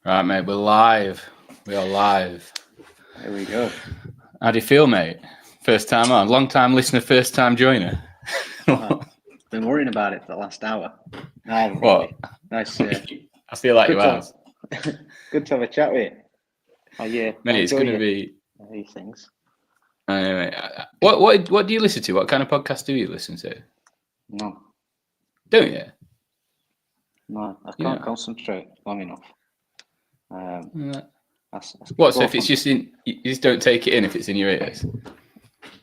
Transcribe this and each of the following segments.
Right, mate, we're live. We are live. There we go. How do you feel, mate? First time on, long time listener, first time joiner. Been worrying about it for the last hour. No, I haven't What? really. Nice. I feel like you have. Good to have a chat with you. Oh yeah, Mate, it's going to be these things. Anyway, what do you listen to? What kind of podcast do you listen to? No. Don't you? No, I can't concentrate long enough. What? So if it's just in, you just don't take it in if it's in your ears.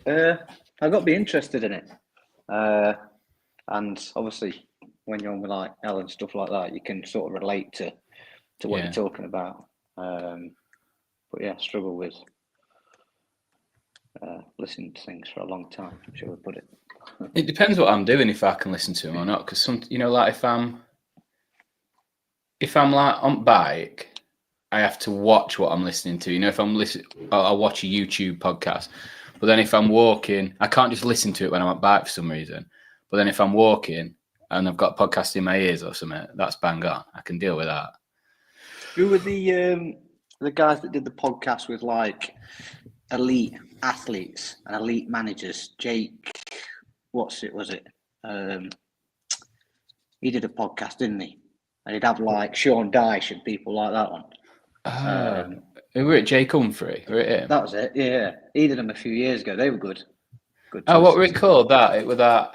I've got to be interested in it, and obviously when you're on with like Elle and stuff like that, you can sort of relate to what you're talking about. But yeah, struggle with listening to things for a long time. Shall we put it? It depends what I'm doing if I can listen to them or not. Because like if I'm like on bike, I have to watch what I'm listening to. If I'm listening, I'll watch a YouTube podcast. But then if I'm walking, I can't just listen to it when I'm on bike for some reason. But then if I'm walking and I've got a podcast in my ears or something, that's bang on. I can deal with that. Who were the guys that did the podcast with like elite athletes and elite managers? Jake, was it? He did a podcast, didn't he? And he'd have like Sean Dyche and people like that one. Were it Jake Humphrey? Were it him? That was it, yeah. He did them a few years ago. They were good. Good. What were it called? It were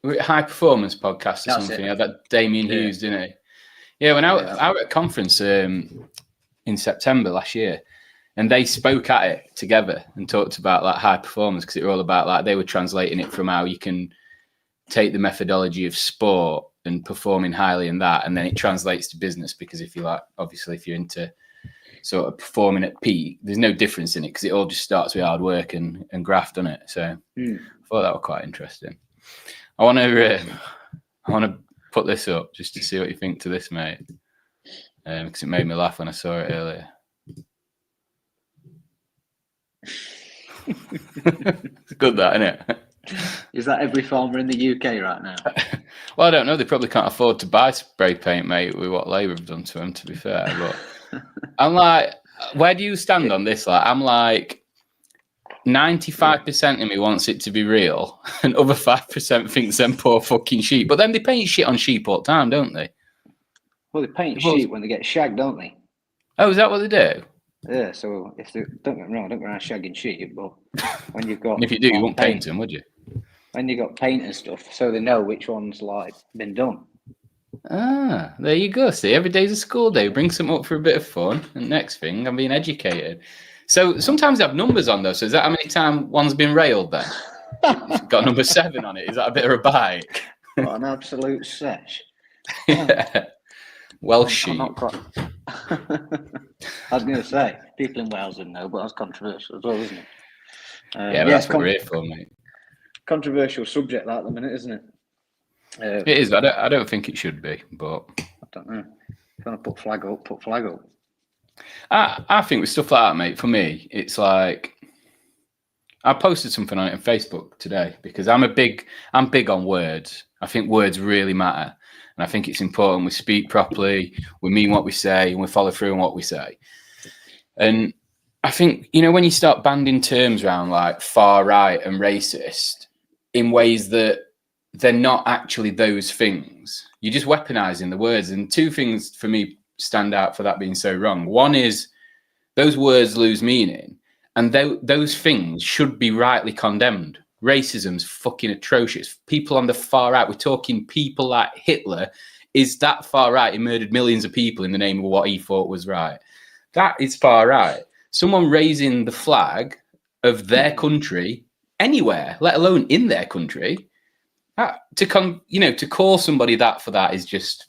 it High Performance Podcast or something? Yeah, that Damien Hughes, didn't he? Yeah, when I was at a conference in September last year, and they spoke at it together and talked about like high performance because it were all about like they were translating it from how you can take the methodology of sport and performing highly in that, and then it translates to business because if you're into sort of performing at peak, there's no difference in it because it all just starts with hard work and graft on it. So I thought that was quite interesting. I want to put this up just to see what you think to this, mate, because it made me laugh when I saw it earlier. It's good, that, isn't it? Is that every farmer in the UK right now? Well, I don't know. They probably can't afford to buy spray paint, mate, with what Labour have done to them, to be fair. But I'm like, where do you stand on this? Like, I'm like, 95% of me wants it to be real, and other 5% thinks them poor fucking sheep. But then they paint shit on sheep all the time, don't they? Well, they paint sheep when they get shagged, don't they? Oh, is that what they do? Yeah, so if they don't get me wrong, I don't go around shagging sheep, but when you've got and if you do, you won't paint them, would you? When you've got paint and stuff, so they know which one's like been done. Ah, there you go. See, every day's a school day. Bring some up for a bit of fun, and next thing, I'm being educated. So sometimes they have numbers on those. So is that how many times one's been railed then? It's got number 7 on it. Is that a bit of a bike? What an absolute sesh. Yeah. Welsh sheep. I was going to say, people in Wales didn't know, but that's controversial as well, isn't it? Yeah, but that's what we're here for, mate. Controversial subject that at the minute, isn't it? It is. I don't think it should be, but I don't know. If you want to put flag up. I think with stuff like that, mate, for me, it's like I posted something on it on Facebook today because I'm big on words. I think words really matter. And I think it's important we speak properly, we mean what we say, and we follow through on what we say. And I think, when you start banding terms around like far right and racist in ways that they're not actually those things, you're just weaponizing the words. And 2 things for me stand out for that being so wrong. One is those words lose meaning, and those things should be rightly condemned. Racism's fucking atrocious. People on the far right, we're talking people like Hitler is that far right. He murdered millions of people in the name of what he thought was right. That is far right. Someone raising the flag of their country anywhere, let alone in their country, to call somebody that for that is just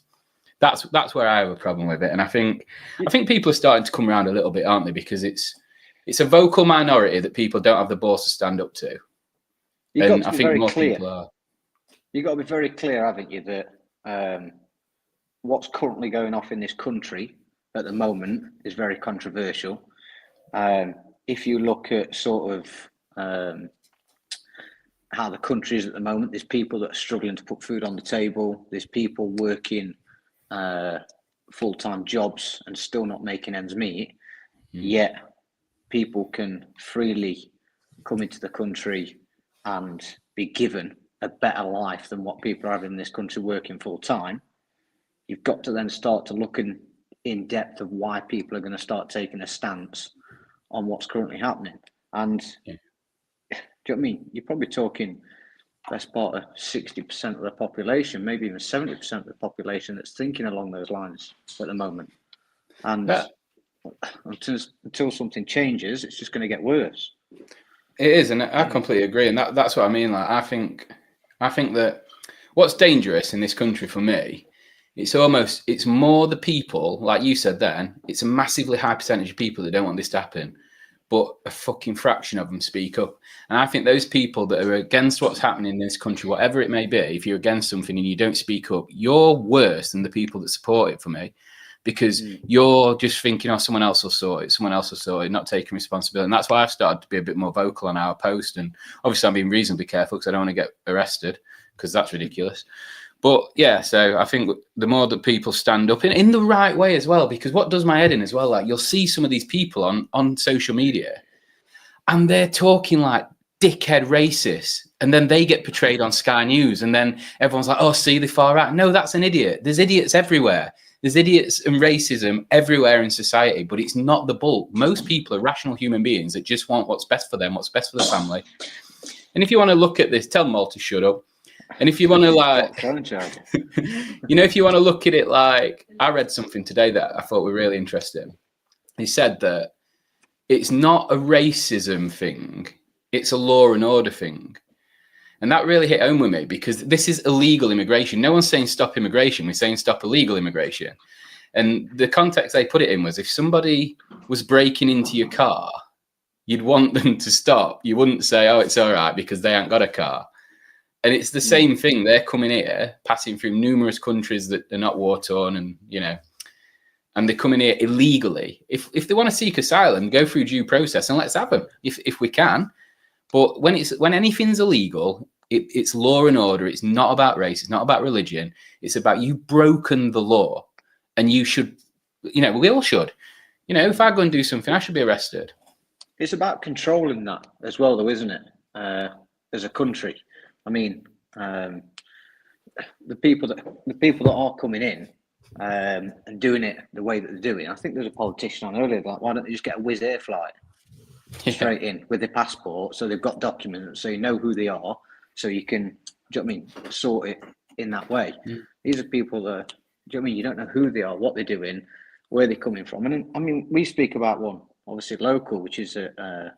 that's where I have a problem with it. And I think people are starting to come around a little bit, aren't they? Because it's a vocal minority that people don't have the balls to stand up to. And I think more people are. You've got to be very clear, haven't you, that what's currently going off in this country at the moment is very controversial. If you look at sort of how the country is at the moment, there's people that are struggling to put food on the table. There's people working full-time jobs and still not making ends meet, yet people can freely come into the country and be given a better life than what people are having in this country working full-time. You've got to then start to look in depth of why people are going to start taking a stance on what's currently happening. And do you know what I mean? You're probably talking best part of 60% of the population, maybe even 70% of the population that's thinking along those lines at the moment. And until something changes, it's just going to get worse. It is, and I completely agree. And that's what I mean. Like, I think that what's dangerous in this country for me, it's more the people, like you said then, it's a massively high percentage of people that don't want this to happen, but a fucking fraction of them speak up. And I think those people that are against what's happening in this country, whatever it may be, if you're against something and you don't speak up, you're worse than the people that support it, for me, because you're just thinking, oh, someone else will sort it, not taking responsibility. And that's why I've started to be a bit more vocal on our post. And obviously I'm being reasonably careful because I don't want to get arrested, because that's ridiculous. But yeah, so I think the more that people stand up in the right way as well, because what does my head in as well, like you'll see some of these people on social media and they're talking like dickhead racists, and then they get portrayed on Sky News, and then everyone's like, oh, see the far right. No, that's an idiot. There's idiots everywhere. There's idiots and racism everywhere in society, but it's not the bulk. Most people are rational human beings that just want what's best for them, what's best for the family. And if you want to look at this, tell them all to shut up. And if you want to like, if you want to look at it like, I read something today that I thought were really interesting. He said that it's not a racism thing, it's a law and order thing. And that really hit home with me, because this is illegal immigration. No one's saying stop immigration. We're saying stop illegal immigration. And the context they put it in was, if somebody was breaking into your car, you'd want them to stop. You wouldn't say, oh, it's all right because they ain't got a car. And it's the same thing. They're coming here, passing through numerous countries that are not war-torn, and, and they're coming here illegally. If they want to seek asylum, go through due process and let's have them if we can. But when anything's illegal, it's law and order. It's not about race. It's not about religion. It's about you've broken the law, and you should, we all should. If I go and do something, I should be arrested. It's about controlling that as well, though, isn't it? As a country, I mean, the people that are coming in and doing it the way that they're doing. I think there's a politician on earlier, like, why don't they just get a Wizz Air flight straight in with their passport, so they've got documents, so you know who they are, so you can, do you know what I mean, sort it in that way. These are people that, do you know what I mean, you don't know who they are, what they're doing, where they're coming from. And I mean, we speak about one, obviously local, which is at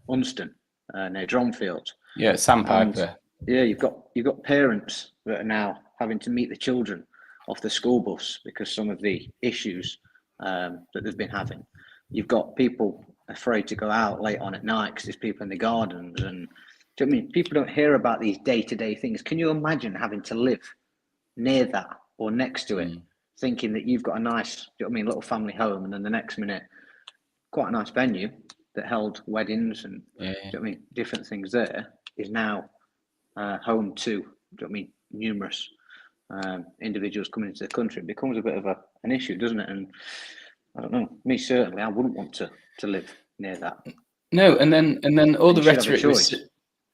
Unston, near Dronfield. Yeah, Sandpiper. Yeah, you've got parents that are now having to meet the children off the school bus because some of the issues that they've been having. You've got people afraid to go out late on at night because there's people in the gardens. And do you know what I mean? People don't hear about these day-to-day things. Can you imagine having to live near that or next to it, thinking that you've got a nice, do you know what I mean, little family home, and then the next minute, quite a nice venue that held weddings and do you know what I mean, different things there, is now home to, do you know what I mean, numerous individuals coming into the country. It becomes a bit of an issue, doesn't it? And I don't know, me certainly, I wouldn't want to live near that. No, and then all the rhetoric,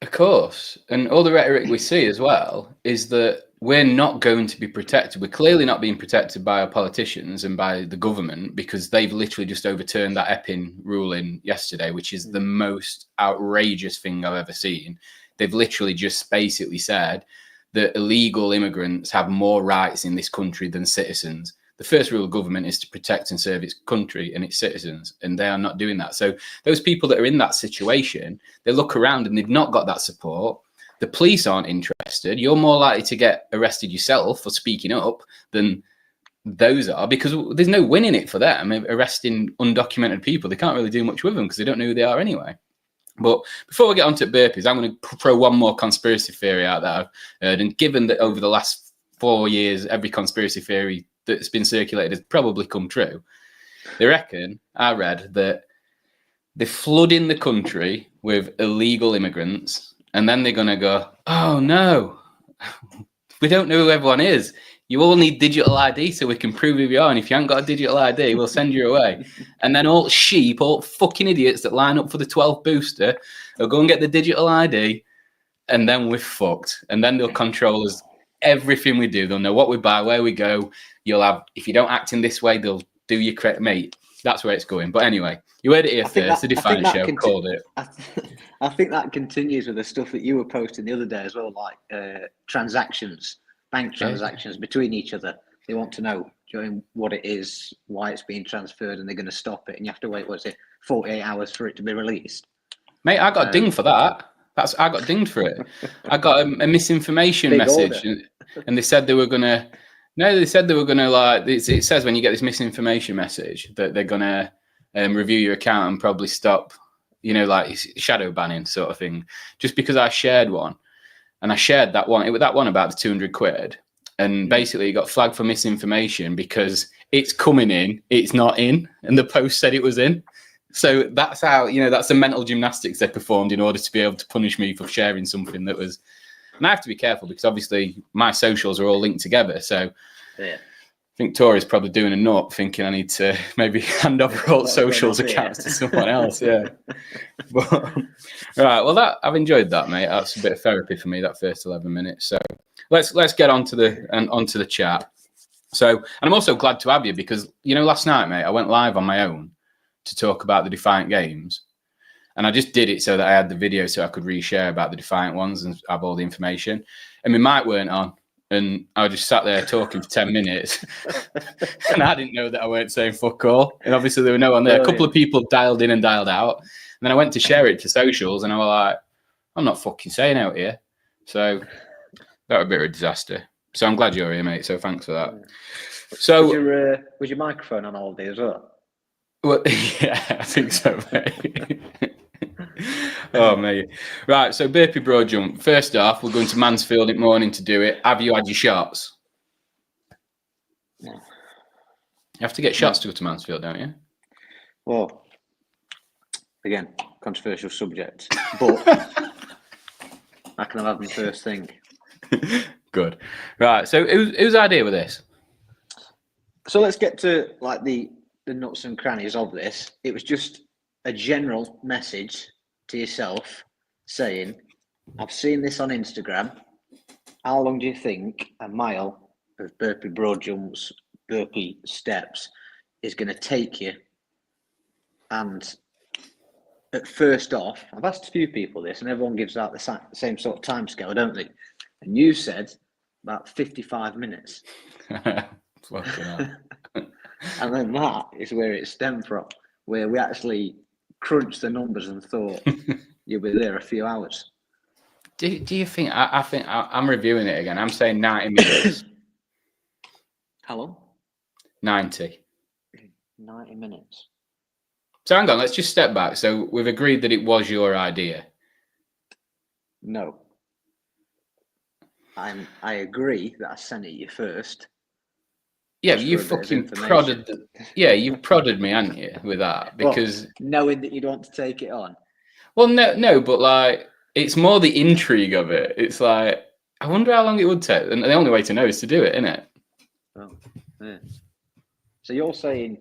of course, and all the rhetoric we see as well is that we're not going to be protected. We're clearly not being protected by our politicians and by the government, because they've literally just overturned that Epping ruling yesterday, which is the most outrageous thing I've ever seen. They've literally just basically said that illegal immigrants have more rights in this country than citizens. The first rule of government is to protect and serve its country and its citizens, and they are not doing that. So those people that are in that situation, they look around and they've not got that support. The police aren't interested. You're more likely to get arrested yourself for speaking up than those are, because there's no winning it for them. Arresting undocumented people, they can't really do much with them because they don't know who they are anyway. But before we get on to burpees, I'm going to throw one more conspiracy theory out that I've heard. And given that over the last 4 years, every conspiracy theory that's been circulated has probably come true, they reckon, I read, that they're flooding the country with illegal immigrants, and then they're going to go, oh no, we don't know who everyone is. You all need digital ID so we can prove who you are. And if you haven't got a digital ID, we'll send you away. And then all sheep, all fucking idiots that line up for the 12th booster will go and get the digital ID, and then we're fucked. And then they'll control us, everything we do. They'll know what we buy, where we go. You'll have, if you don't act in this way, they'll do your correct, mate. That's where it's going. But anyway, you heard it here first. The Defiant Show called it. I think that continues with the stuff that you were posting the other day as well, like transactions, bank transactions between each other. They want to know what it is, why it's being transferred, and they're going to stop it. And you have to wait, 48 hours for it to be released? Mate, I got dinged for that. I got dinged for it. I got a misinformation message, and they said they were going to. No, they said they were going to, like, it says when you get this misinformation message that they're going to review your account and probably stop, like shadow banning sort of thing. Just because I shared one, and I shared that one, that one about the 200 quid, and basically it got flagged for misinformation because it's coming in, it's not in, and the post said it was in. So that's how, that's the mental gymnastics they performed in order to be able to punish me for sharing something that was. And I have to be careful because obviously my socials are all linked together. So I think Tori's probably doing a nut, thinking I need to maybe hand over all socials accounts to someone else. Yeah. But, right. Well, I've enjoyed that, mate. That's a bit of therapy for me, that first 11 minutes. So let's get onto the chat. So, and I'm also glad to have you because last night, mate, I went live on my own to talk about the Defiant games. And I just did it so that I had the video so I could reshare about the Defiant ones and have all the information. And my mic weren't on. And I just sat there talking for 10 minutes. And I didn't know that I weren't saying fuck all. And obviously there were no one there. A couple of people dialed in and dialed out. And then I went to share it to socials and I was like, I'm not fucking saying out here. So that was a bit of a disaster. So I'm glad you're here, mate. So thanks for that. So was your microphone on all day as well? Well, yeah, I think so, mate. Oh, mate. Right, so Burpee Broad Jump. First off, we're going to Mansfield in the morning to do it. Have you had your shots? No. You have to get shots to go to Mansfield, don't you? Well, again, controversial subject. But I can have my first thing. Good. Right, so whose idea was this? So let's get to like the nuts and crannies of this. It was just a general message to yourself saying, I've seen this on Instagram. How long do you think a mile of Burpee Broad Jumps, burpee steps is going to take you? And at first off, I've asked a few people this and everyone gives out the same sort of time scale, don't they? And you said about 55 minutes. Fucking hell. And then that is where it stemmed from, where we actually crunched the numbers and thought you'll be there a few hours. Do you think? I think I'm reviewing it again. I'm saying 90 minutes. How long? 90. 90 minutes. So hang on, let's just step back. So we've agreed that it was your idea. No. I agree that I sent it you first. Yeah, you fucking prodded. You prodded me, hadn't you, with that? Because knowing that you'd want to take it on. Well, no, but like it's more the intrigue of it. It's like I wonder how long it would take, and the only way to know is to do it, isn't it? Oh, yeah. So you're saying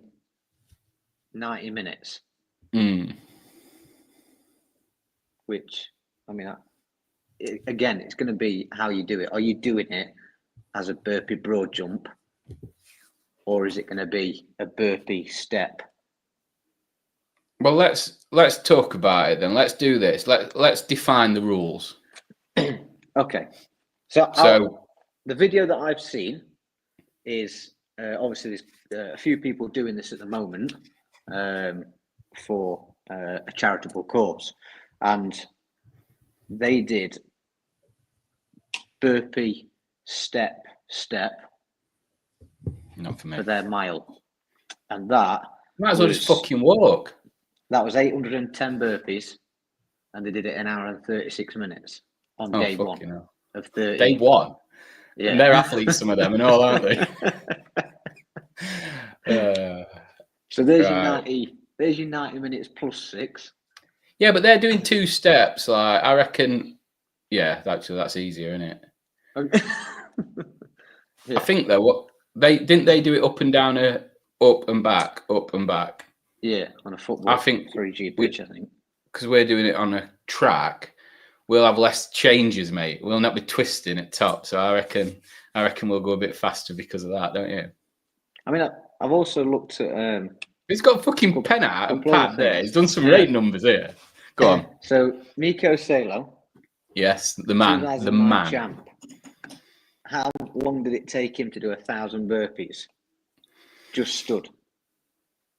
90 minutes, which I mean, again, it's going to be how you do it. Are you doing it as a burpee broad jump? Or is it going to be a burpee step? Well, let's talk about it then. Let's do this. Let's define the rules. Okay. So the video that I've seen is obviously there's a few people doing this at the moment for a charitable cause, and they did burpee step. Not for me. For their mile. And that might as well just fucking walk. That was 810 burpees, and they did it in an hour and 36 minutes on day one of 30. Day one? Yeah. And they're athletes, some of them, and all, aren't they? So there's your 90 minutes plus 6. Yeah, but they're doing 2 steps. Like I reckon, yeah, actually that's easier, isn't it? I think though, what they do it up and down, up and back, up and back. Yeah, on a football. I think 3G pitch. I think because we're doing it on a track, we'll have less changes, mate. We'll not be twisting at top. So I reckon we'll go a bit faster because of that, don't you? I mean, I've also looked at. He's got a fucking pen out and pad there. He's done some rate numbers here. Go on. So Miko Salo. Yes, the man. 2009 champ. How long did it take him to do 1,000 burpees? Just stood.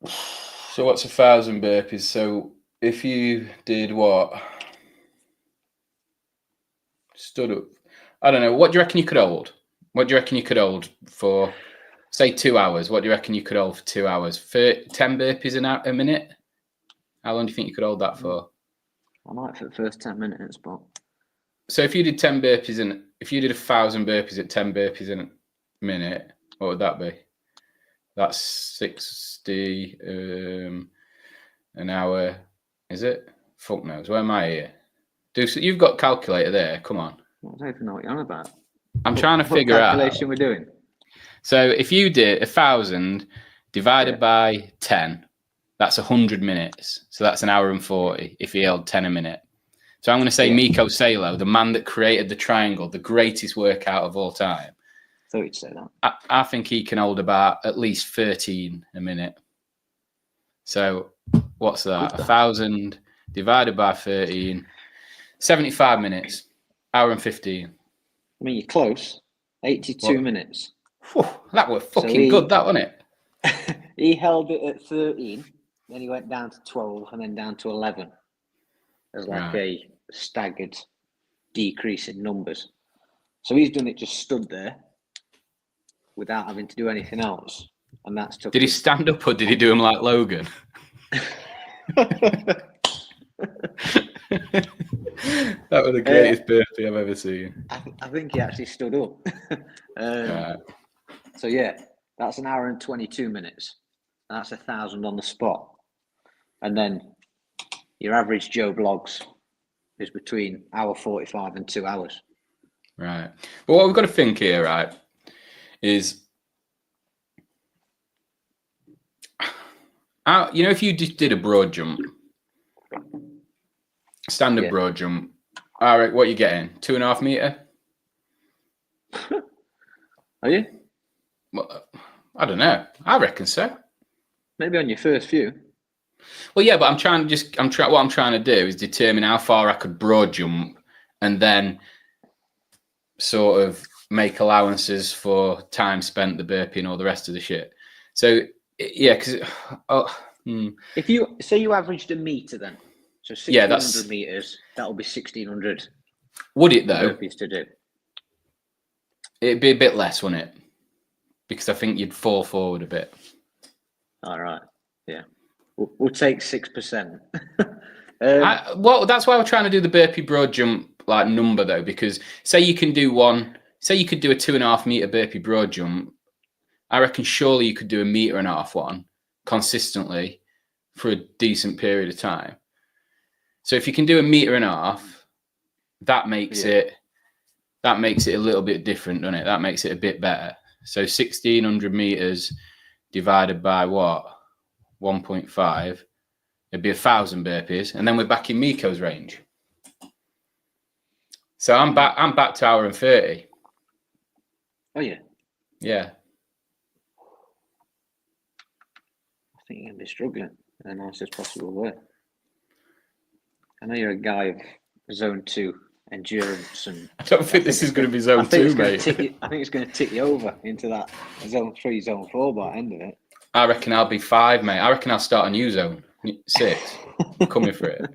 So what's 1,000 burpees? So if you did what? Stood up. I don't know. What do you reckon you could hold? What do you reckon you could hold for, say, 2 hours? What do you reckon you could hold for 2 hours? For 10 burpees a minute? How long do you think you could hold that for? I might for the first 10 minutes, but... So if you did 10 burpees and if you did 1,000 burpees at 10 burpees in a minute, what would that be? That's 60 an hour, is it? Fuck knows. Where am I here? You've got calculator there. Come on. I don't even know what you're on about. I'm trying to figure out. What calculation we're doing? So if you did 1,000 divided by 10, that's 100 minutes. So that's an hour and 40 if he held 10 a minute. So I'm going to say Miko Salo, the man that created the triangle, the greatest workout of all time. So you'd say that. I think he can hold about at least 13 a minute. So what's that? 1,000 divided by 13, 75 minutes, hour and 15. I mean, you're close. 82 minutes. Whew, that was fucking good, that, wasn't it? He held it at 13, then he went down to 12, and then down to 11. As like a staggered decrease in numbers. So he's done it just stood there without having to do anything else. And that's took. Did he stand up or did he do him like Logan? That was the greatest burpee I've ever seen. I think he actually stood up. So yeah, that's an hour and 22 minutes. And that's 1,000 on the spot. And then your average Joe Blogs is between hour 45 and 2 hours. Right. But what we've got to think here, right, is, you know, if you just did a broad jump, standard broad jump, all right, what are you getting? 2.5 meter? Are you? Well, I don't know. I reckon so. Maybe on your first few. Well, yeah, but what I'm trying to do is determine how far I could broad jump and then sort of make allowances for time spent, the burpee and all the rest of the shit. So, yeah, because... If you say you averaged a meter then, so 1,600 meters, that'll be 1,600. Would it, though? Burpees to do. It'd be a bit less, wouldn't it? Because I think you'd fall forward a bit. All right, yeah. We'll take 6%. Well, that's why we're trying to do the burpee broad jump like number though, because say you could do a 2.5 meter burpee broad jump. I reckon surely you could do 1.5 meters one consistently for a decent period of time. So if you can do 1.5 meters, that makes it a little bit different, doesn't it? That makes it a bit better. So 1,600 meters divided by what? 1.5, it'd be 1,000 burpees, and then we're back in Miko's range. So I'm back to hour and 30. Oh yeah. Yeah. I think you're gonna be struggling in the nicest possible way. I know you're a guy of zone 2 endurance, and I don't think this is going to be zone 2, mate. I think it's going to tick you over into that zone 3, zone 4 by the end of it. I reckon I'll be 5, mate. I reckon I'll start a new zone 6. I'm coming for it.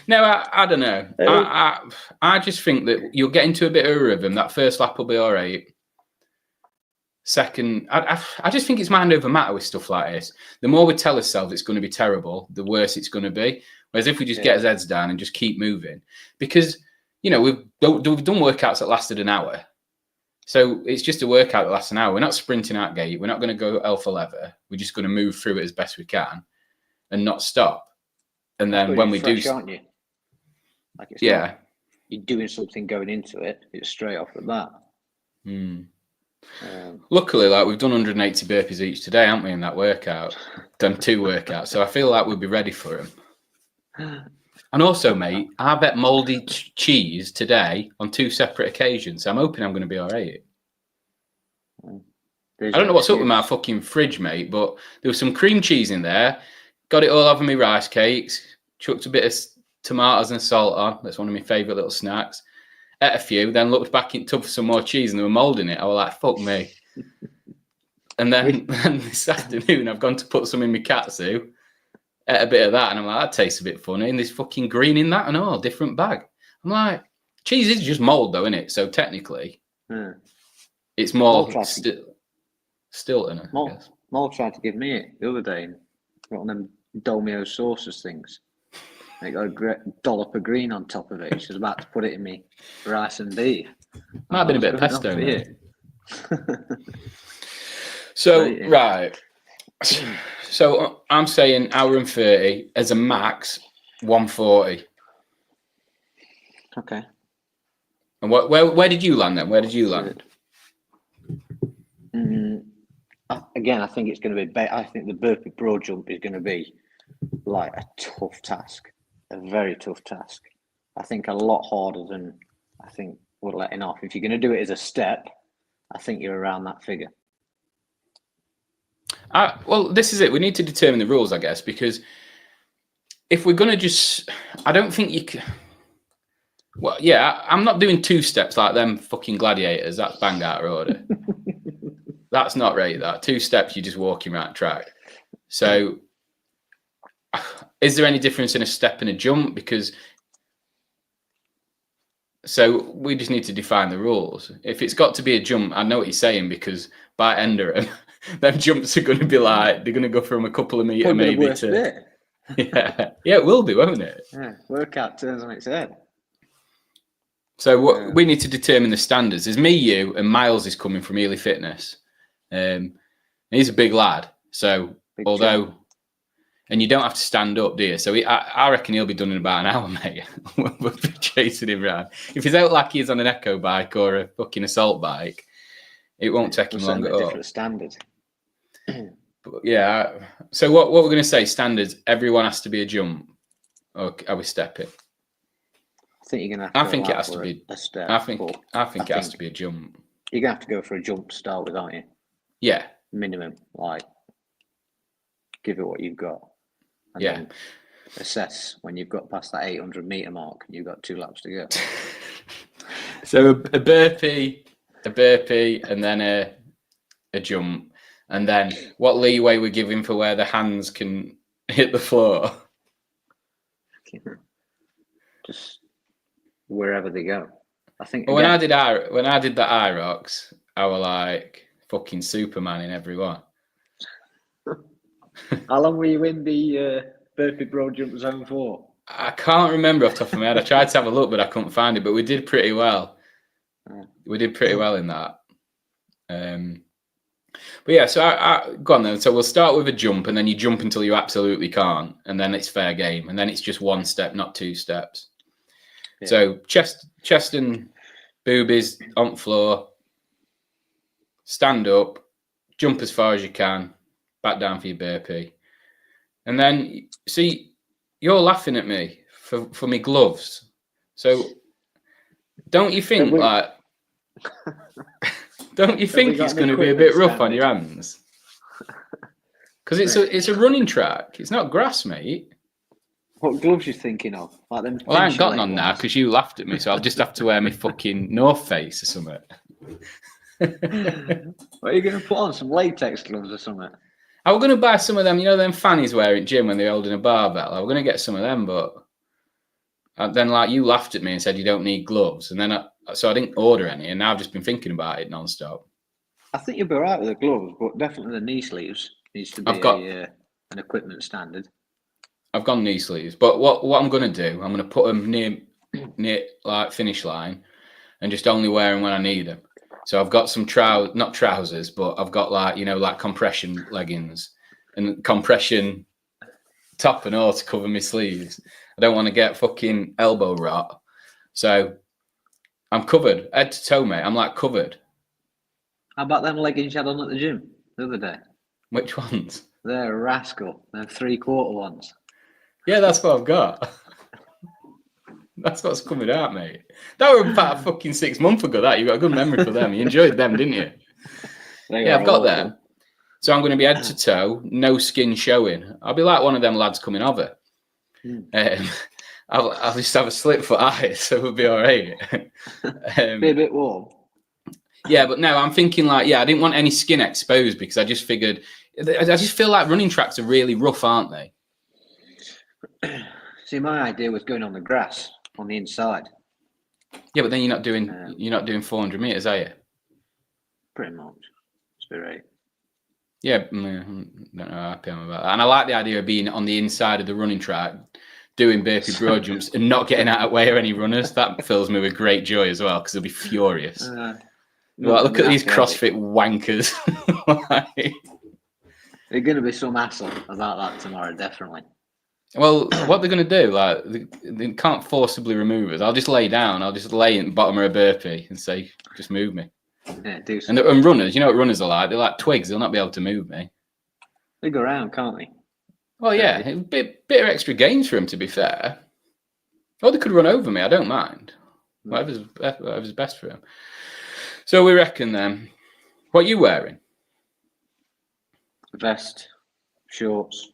No, I don't know. I just think that you'll get into a bit of a rhythm. That first lap will be all right. Second, I just think it's mind over matter with stuff like this. The more we tell ourselves it's going to be terrible, the worse it's going to be. Whereas if we just get our heads down and just keep moving, because you know we've done workouts that lasted an hour. So it's just a workout that lasts an hour. We're not sprinting out gate. We're not going to go alpha lever. We're just going to move through it as best we can and not stop. And then when we do, aren't you? Like it's you're doing something going into it. It's straight off the bat. Luckily, like we've done 180 burpees each today, haven't we, in that workout? Done 2 workouts, so I feel like we'll be ready for them. And also, mate, I bet Mouldy Cheese today on 2 separate occasions. So I'm hoping I'm going to be all right. I don't know what's up with my fucking fridge, mate, but there was some cream cheese in there. Got it all over my rice cakes. Chucked a bit of tomatoes and salt on. That's one of my favourite little snacks. Ate a few, then looked back in the tub for some more cheese and they were mould in it. I was like, fuck me. And then this afternoon, I've gone to put some in my katsu. Ate a bit of that and I'm like, that tastes a bit funny. And there's fucking green in that and all, different bag. I'm like, cheese is just mould though, isn't it? So technically, it's more Stilton, I guess. Mole tried to give me it the other day. Got one of them Domio sauces things. They got a dollop of green on top of it. She was about to put it in me rice and beef. Might have been a bit of pesto, mate. So, right. So I'm saying hour and 30 as a max, 140. Okay. And where did you land then? Where did you land? Again, I think it's going to be. I think the Burpee Broad Jump is going to be like a tough task, a very tough task. I think a lot harder than I think we're letting off. If you're going to do it as a step, I think you're around that figure. Well, this is it. We need to determine the rules, I guess, because if we're going to I don't think you can. Well, yeah, I'm not doing 2 steps like them fucking gladiators. That's bang out of order. That's not right. That 2 steps, you're just walking right track. So, is there any difference in a step and a jump? So we just need to define the rules. If it's got to be a jump, I know what you're saying, because by Enderam, them jumps are going to be like, they're going to go from a couple of metre maybe to... Yeah, it will be, won't it? Yeah, workout turns on its head. So we need to determine the standards. There's me, you, and Myles is coming from Eley Fitness. He's a big lad. So Big although... jump. And you don't have to stand up, do you? So I reckon he'll be done in about an hour, mate. We'll be chasing him around. If he's out like he's on an echo bike or a fucking assault bike, it won't take him long at all. Different standard. But yeah. So what we're going to say, standards, everyone has to be a jump. Or are we stepping? I think you're going to have to. I think it has to be a step. I think it has to be a jump. You're going to have to go for a jump to start with, aren't you? Yeah. Minimum. Like, give it what you've got. And then assess when you've got past that 800 metre mark and you've got 2 laps to go. So a burpee, and then a jump. And then what leeway we're giving for where the hands can hit the floor? Just wherever they go. I think. Well, when I did the IROX, I was like fucking Superman in every one. How long were you in the Burpee Broad Jump zone for? I can't remember off the top of my head. I tried to have a look, but I couldn't find it. But we did pretty well. We did pretty well in that. But yeah, so I go on then. So we'll start with a jump, and then you jump until you absolutely can't, and then it's fair game, and then it's just 1 step, not 2 steps. Yeah. So chest and boobies on the floor. Stand up, jump as far as you can. Back down for your burpee. And then, see, you're laughing at me for my gloves. So, don't you think, don't you think it's going to be a bit rough on your hands? Because it's a running track. It's not grass, mate. What gloves you thinking of? Like them? Well, I ain't got none now because you laughed at me, so I'll just have to wear my fucking North Face or something. What are you going to put on? Some latex gloves or something? I was going to buy some of them, you know, them fannies wear at gym when they're holding a barbell. I was going to get some of them, but then like you laughed at me and said you don't need gloves, and then so I didn't order any, and now I've just been thinking about it non-stop. I think you'll be all right with the gloves, but definitely the knee sleeves needs to be an equipment standard. I've got knee sleeves, but what I'm going to do, I'm going to put them near like finish line, and just only wear them when I need them. So I've got some not trousers, but I've got like, you know, like compression leggings and compression top and all to cover my sleeves. I don't want to get fucking elbow rot. So I'm covered, head to toe, mate. I'm like covered. How about them leggings you had on at the gym the other day? Which ones? They're a rascal. They're 3/4 ones. Yeah, that's what I've got. That's what's coming out, mate. That were about fucking 6 months ago. That you got a good memory for them. You enjoyed them, didn't you? Yeah, I've got them. So I'm going to be head to toe, no skin showing. I'll be like one of them lads coming over. I'll just have a slip foot eye, so we'll be all right. Be a bit warm. Yeah, but no, I'm thinking like, I didn't want any skin exposed because I just figured, I just feel like running tracks are really rough, aren't they? See, my idea was going on the grass on the inside. Yeah, but then you're not doing 400 meters, are you? Pretty much. It's a bit right. Yeah, I don't know how happy I'm about that. And I like the idea of being on the inside of the running track, doing Burpee Broad Jumps and not getting out of the way of any runners. That fills me with great joy as well, because they'll be furious. Look at these CrossFit wankers. There's going to be some hassle about that tomorrow, definitely. Well, what they're going to do, like, they can't forcibly remove us. I'll just lay down. I'll just lay in the bottom of a burpee and say, just move me. Yeah, do something. And runners, you know what runners are like? They're like twigs. They'll not be able to move me. They go around, can't they? Well, yeah, a bit of extra gains for them, to be fair. Or they could run over me. I don't mind. Whatever's best for them. So we reckon then. What are you wearing? Vest, shorts.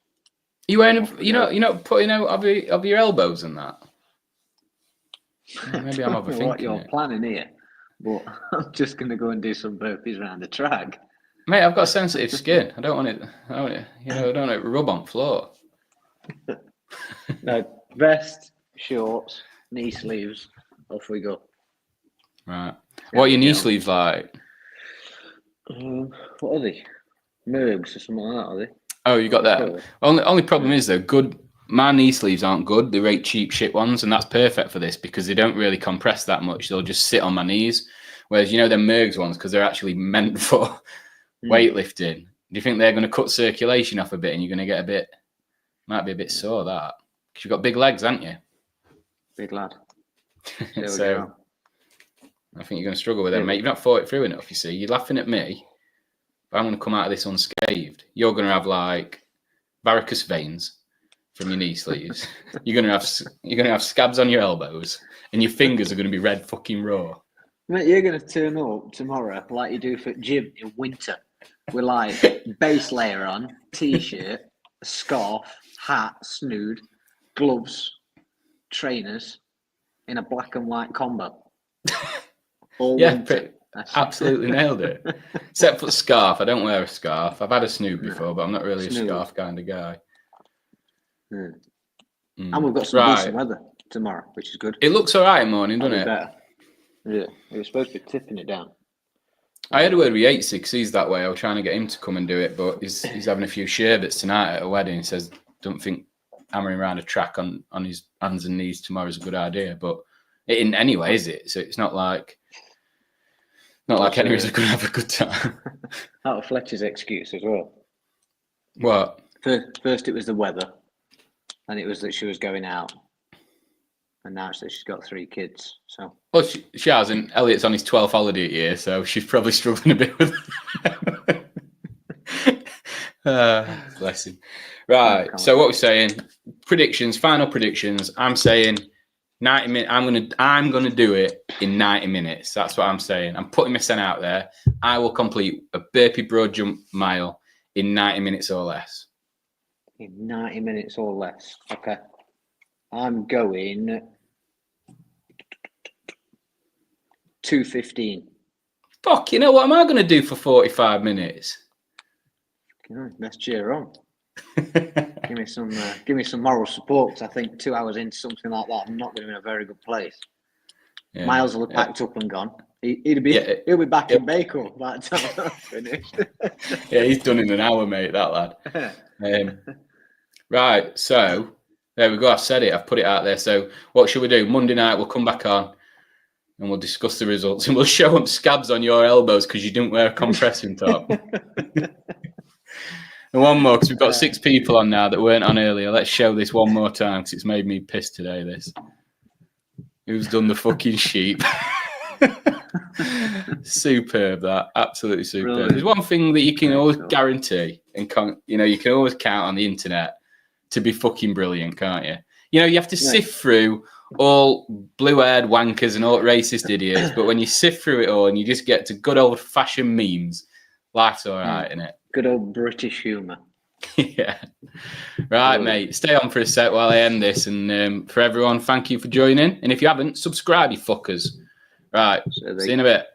You wearing? You're not putting out of your elbows and that. Maybe I'm overthinking what you're planning here, but I'm just going to go and do some burpees around the track. Mate, I've got sensitive skin. I don't want it. I don't want it to rub on floor. No, vest, shorts, knee sleeves. Off we go. Right. What are your knee sleeves like? What are they? Mergs or something like that, are they? Oh, you got that. Only problem is though, my knee sleeves aren't good. They're very cheap shit ones, and that's perfect for this because they don't really compress that much. They'll just sit on my knees. Whereas them Mergs ones, because they're actually meant for weightlifting. Do you think they're going to cut circulation off a bit, and you're going to get might be a bit sore that because you've got big legs, haven't you? Big lad. So I think you're going to struggle with them, mate. You've not thought it through enough. You see, you're laughing at me. But I'm going to come out of this unscathed. You're going to have like varicose veins from your knee sleeves. You're going to have scabs on your elbows, and your fingers are going to be red fucking raw. Mate, you're going to turn up tomorrow like you do for gym in winter, with like base layer on, t-shirt, a scarf, hat, snood, gloves, trainers, in a black and white combo. All winter. Absolutely nailed it. Except for scarf. I don't wear a scarf. I've had a snood before, but I'm not really a scarf kind of guy. And we've got some decent weather tomorrow, which is good. It looks all right in the morning, doesn't it? Better. Yeah, it was supposed to be tipping it down. I had a word with Yates because he's that way. I was trying to get him to come and do it, but he's having a few sherbets tonight at a wedding. He says, don't think hammering around a track on his hands and knees tomorrow is a good idea, but it isn't anyway, is it? So it's not like anybody's going to have a good time. Out of Fletcher's excuse as well. What? First it was the weather, and it was that she was going out, and now it's that she's got 3 kids. So. Well, she has, and Elliot's on his 12th holiday a year, so she's probably struggling a bit with it. Bless him. Right, so what we're saying, final predictions. I'm saying 90 minutes. I'm gonna do it in 90 minutes. That's what I'm saying. I'm putting my son out there. I will complete a Burpee Broad Jump mile in 90 minutes or less. In 90 minutes or less. Okay. I'm going 2:15. Fuck, you know what am I gonna do for 45 minutes? Let's cheer on. Give me some moral support. I think 2 hours into something like that, I'm not going to be in a very good place. Yeah, Myles will have packed up and gone. He'll be back in Baco by the time I'm finished. Yeah, he's done in an hour, mate. That lad. Right, so there we go. I've said it. I've put it out there. So what should we do? Monday night we'll come back on and we'll discuss the results and we'll show them scabs on your elbows because you didn't wear a compressing top. And one more, because we've got 6 people on now that weren't on earlier. Let's show this one more time, because it's made me piss today, this. Who's done the fucking sheep? Superb, that. Absolutely superb. Brilliant. There's one thing that you can always guarantee, and you can always count on the internet to be fucking brilliant, can't you? You have to sift through all blue-haired wankers and all racist idiots, but when you sift through it all and you just get to good old-fashioned memes, life's all right, isn't it? Good old British humour. Yeah. Right, mate. Stay on for a sec while I end this. And for everyone, thank you for joining. And if you haven't, subscribe, you fuckers. Right. See you in a bit.